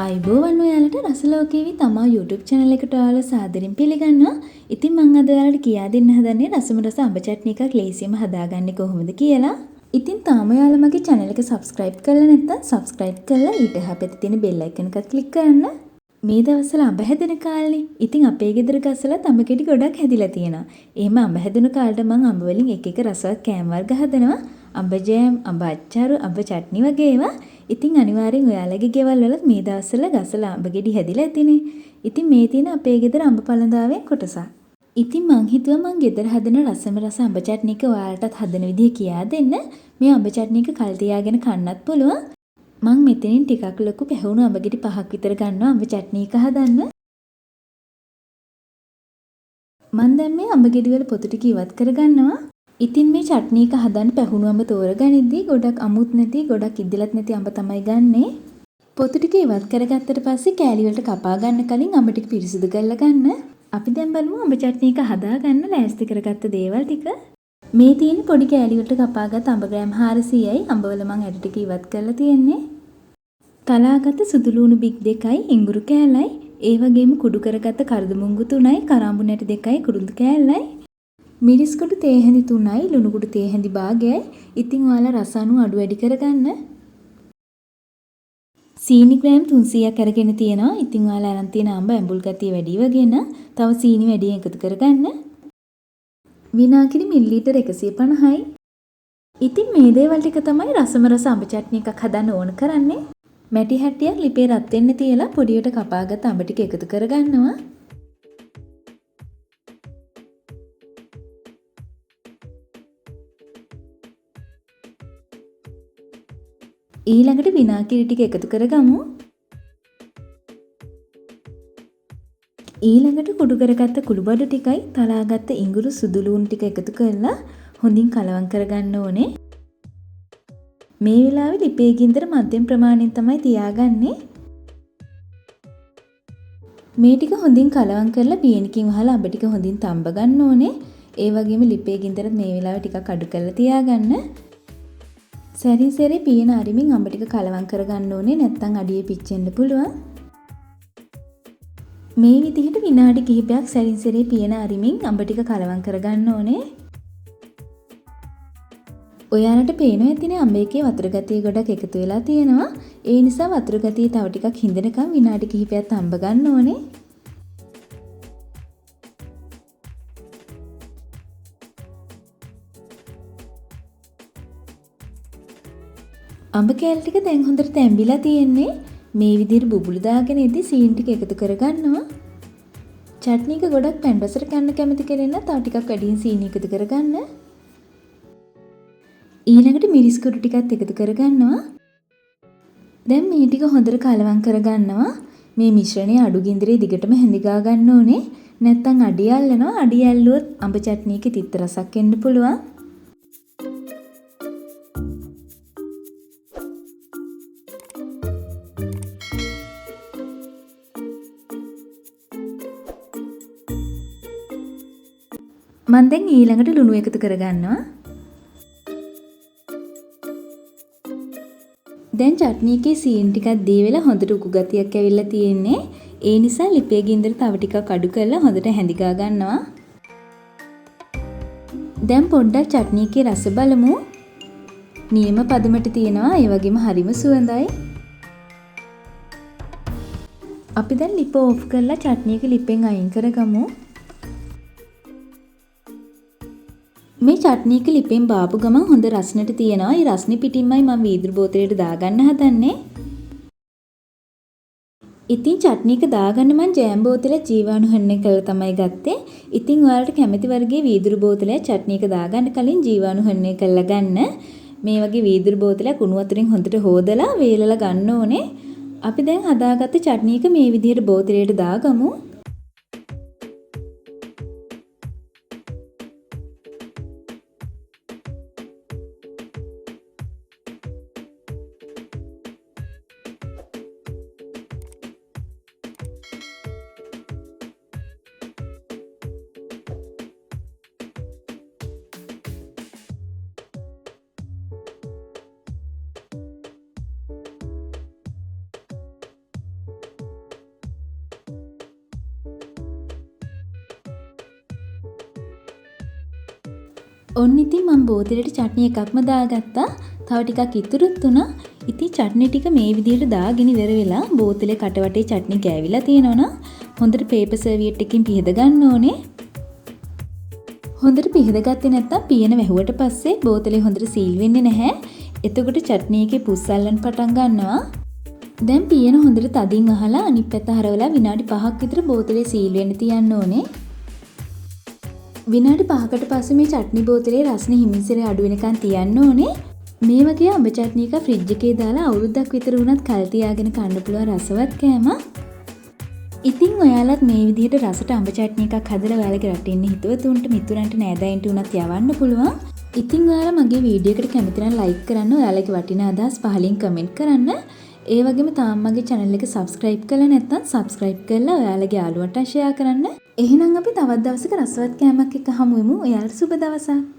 ආයිබෝවන් ඔයාලට රසලෝකේවි තමා YouTube channel එකට ඔයාලා සාදරයෙන් පිළිගන්නවා. ඉතින් මම අද ඔයාලට කියා දෙන්න හදන්නේ රසම රස අඹ චට්නි එකක් ලේසියෙන්ම හදාගන්නේ කොහොමද කියලා. ඉතින් තාම ඔයාලා මගේ channel එක subscribe කරලා නැත්නම් subscribe කරලා ඊට එහා පැත්තේ තියෙන bell icon එකත් click කරන්න. මේ දවස්වල අඹ හැදෙන කාලනේ. ඉතින් අපේ ගෙදර ගස්වලත් අඹ ගෙඩි ගොඩක් හැදිලා තියෙනවා. එහෙම අඹ හැදුන කාලේට මම අඹ වලින් එක එක රසවත් කෑම වර්ග හදනවා. අඹ ජෑම්, අඹ අච්චාරු, අඹ චට්නි වගේ ඒවා. ඉතින් අනිවාර්යෙන් ඔයාලගේ ගෙවල් වලත් මේ දවස්වල ගසලා අඹ ගෙඩි හැදිලා ඇතිනේ. ඉතින් මේ තියෙන අපේ ගෙදර අඹ පළඳාවෙන් කොටසක්. ඉතින් මං හිතුවා මං ගෙදර හදන රසම රස අඹ චට්නි එක ඔයාලටත් හදන විදිහ කියා දෙන්න. මේ අඹ චට්නි එක කල් තියාගෙන කන්නත් පුළුවන්. මං මෙතනින් ටිකක් ලොකු පැහුණු අඹ ගෙඩි 5ක් විතර ගන්නවා අඹ චට්නි එක හදන්න. මං දැන් මේ අඹ ගෙඩි වල පොතු ටික ඉවත් කරගන්නවා. ඉතින් මේ චට්නි එක හදන්න පැහුණු අඹ තෝරගනිද්දී ගොඩක් අමුත් නැති ගොඩක් ඉද්දලත් නැති අඹ තමයි ගන්නෙ. පොතු ටික ඉවත් කරගත්තට පස්සේ කෑලි වලට කපා ගන්න කලින් අඹ ටික පිරිසිදු කරලා ගන්න. අපි දැන් බලමු අඹ චට්නි එක හදා ගන්න ලෑස්ති කරගත්ත දේවල් ටික. මේ තියෙන පොඩි කෑලි වලට කපාගත් අඹ ග්‍රෑම් 400යි. අඹවල මං ඇට ටික ඉවත් කරලා තියෙන්නේ. තලාගත්ත සුදු ලුණු බික් 2යි, ඉඟුරු කෑල්ලයි, ඒ වගේම කුඩු කරගත්ත කරදමුංගු 3යි, කරාඹු නැට 2යි, කුරුඳු කෑල්ලයි. මිරිස් කුඩු තේ හැඳි 3යි, ලුණු කුඩු තේ හැඳි භාගයයි. ඉතින් ඔයාලා රස අණු අඩු වැඩි කරගන්න. සීනි ග්‍රෑම් 300ක් අරගෙන තියෙනවා. ඉතින් ඔයාලා අරන් තියෙන අඹ ඇඹුල් ගතිය වැඩි වගෙන තව සීනි වැඩියෙන් එකතු කරගන්න. විනාගිරි මිලිලීටර් 150යි. ඉතින් මේ දේවල් ටික තමයි රසම රස අඹ චට්නි එකක් හදන්න ඕන කරන්නේ. මැටි හැට්ටියක් ලිපේ රත් වෙන්න තියලා පොඩියට කපාගත් අඹ ටික එකතු කරගන්නවා. ඊළඟට විනාගිරි ටික එකතු කරගමු. ඊළඟට කුඩු කරගත්ත කුළු බඩු ටිකයි තලාගත්ත ඉඟුරු සුදු ලුණු ටික එකතු කරලා හොඳින් කලවම් කරගන්න ඕනේ. මේ වෙලාවේ ලිපේ ගින්දර මධ්‍යම ප්‍රමාණයෙන් තමයි තියාගන්නේ. මේ ටික හොඳින් කලවම් කරලා පියනකින් වහලා අඹ ටික හොඳින් තඹ ගන්න ඕනේ. ඒ වගේම ලිපේ ගින්දර මේ වෙලාවේ ටිකක් අඩු කරලා තියාගන්න. සැරින් සැරේ පියන අරිමින් අඹ ටික කලවම් කරගන්න ඕනේ නැත්නම් අඩියේ පිච්චෙන්න පුළුවන්. මේ විදිහට විනාඩි කිහිපයක් සැරින් සැරේ පියන අරිමින් අඹ ටික කලවම් කරගන්න ඕනේ. ඔයාලට පේනවා ඇතිනේ අඹ එකේ වතුර ගතිය ගොඩක් එකතු වෙලා තියෙනවා. ඒ නිසා වතුර ගතිය තව ටිකක් හිඳනකම් විනාඩි කිහිපයක් තඹ ගන්න ඕනේ. අඹ කෑලි ටික දැන් හොඳට තැඹිලා තියෙන්නේ. මේ විදිහට බුබුලු දාගෙන ඉදි සීනි ටික එකතු කරගන්නවා. චට්නි එක ගොඩක් පැන් රසට කන්න කැමති කෙනෙක් නම් තව ටිකක් වැඩියෙන් සීනි එකතු කරගන්න. ඊළඟට මිරිස් කුඩු ටිකත් එකතු කරගන්නවා. දැන් මේ ටික හොඳට කලවම් කරගන්නවා. මේ මිශ්‍රණය අඩු ගින්දරේ දිගටම හැඳිගා ගන්න ඕනේ. නැත්නම් අඩිය අල්ලනවා. අඩිය ඇල්ලුවොත් අඹ චට්නි එකේ තිත්ත රසක් එන්න පුළුවන්. මම දැන් ඊළඟට ලුණු එකතු කරගන්නවා. දැන් චට්නි එකේ සීනි ටිකක් දී වෙලා හොඳට උකු ගතියක් ඇවිල්ලා තියෙන්නේ. ඒ නිසා ලිපේ ගින්දර තව ටිකක් අඩු කරලා හොඳට හැඳිගා ගන්නවා. දැන් පොඩ්ඩක් චට්නි එකේ රස බලමු. නියම පදමට තියෙනවා. ඒ වගේම හරිම සුවඳයි. අපි දැන් ලිප ඕෆ් කරලා චට්නි එක ලිපෙන් අයින් කරගමු. මේ චට්නි එක ලිපෙන් බාපු ගමන් හොඳ රසනට තියෙනවා. ඒ රස්නේ පිටින්මයි මම වීදුරු බෝතලයට දාගන්න හදන්නේ. ඉතින් චට්නි එක දාගන්න මම ජෑම් බෝතලේ ජීවාණු හරණය කරලා තමයි ගත්තේ. ඉතින් ඔයාලට කැමති වර්ගයේ වීදුරු බෝතලයක් චට්නි එක දාගන්න කලින් ජීවාණු හරණය කරලා ගන්න. මේ වගේ වීදුරු බෝතලයක් උණු වතුරින් හොඳට හොදලා වේලලා ගන්න ඕනේ. අපි දැන් හදාගත්ත චට්නි එක මේ විදිහට බෝතලයට දාගමු. ඔන්න ඉතින් මම බෝතලෙට චට්නි එකක්ම දාගත්තා. තව ටිකක් ඉතුරුත් වුණා. ඉතින් චට්නි ටික මේ විදිහට දාගෙන ඉවර වෙලා බෝතලේ කටවටේ චට්නි ගෑවිලා තියෙනවනම් හොඳට පේපර් සර්වියට් එකකින් පිහද ගන්න ඕනේ. හොඳට පිහද ගත්තේ නැත්නම් පියන වැහුවට පස්සේ බෝතලේ හොඳට සීල් වෙන්නේ නැහැ. එතකොට චට්නි එකේ පුස් අල්ලන්න පටන් ගන්නවා. දැන් පියන හොඳට තදින් අහලා අනිත් පැත්ත හරවලා විනාඩි 5ක් විතර බෝතලේ සීල් වෙන්න තියන්න ඕනේ. විනාඩි 5කට පස්සේ මේ චට්නි බෝතලේ රසනේ හිමින්සිරේ අඩු වෙනකන් තියන්න ඕනේ. මේ වගේ අඹ චට්නි එක ෆ්‍රිජ් එකේ දාලා අවුරුද්දක් විතර වුණත් කල් තියාගෙන කන්න පුළුවන් රසවත් කෑමක්. ඉතින් ඔයාලත් මේ විදිහට රසට අඹ චට්නි එකක් හදලා ඔයාලගේ රටේ ඉන්න හිතවතුන්ට මිතුරන්ට නෑදෑයන්ට උනත් යවන්න පුළුවන්. ඉතින් ඔයාලා මගේ වීඩියෝ එකට කැමති නම් ලයික් කරන්න, ඔයාලගේ වටිනා අදහස් පහලින් කමෙන්ට් කරන්න. ඒ වගේම තාම මගේ channel එක subscribe කරලා නැත්නම් subscribe කරලා ඔයාලගේ යාළුවන්ට share කරන්න. එහෙනම් අපි තවත් දවසක රසවත් කෑමක් එක්ක හමු වෙමු. ඔයාලට සුබ දවසක්.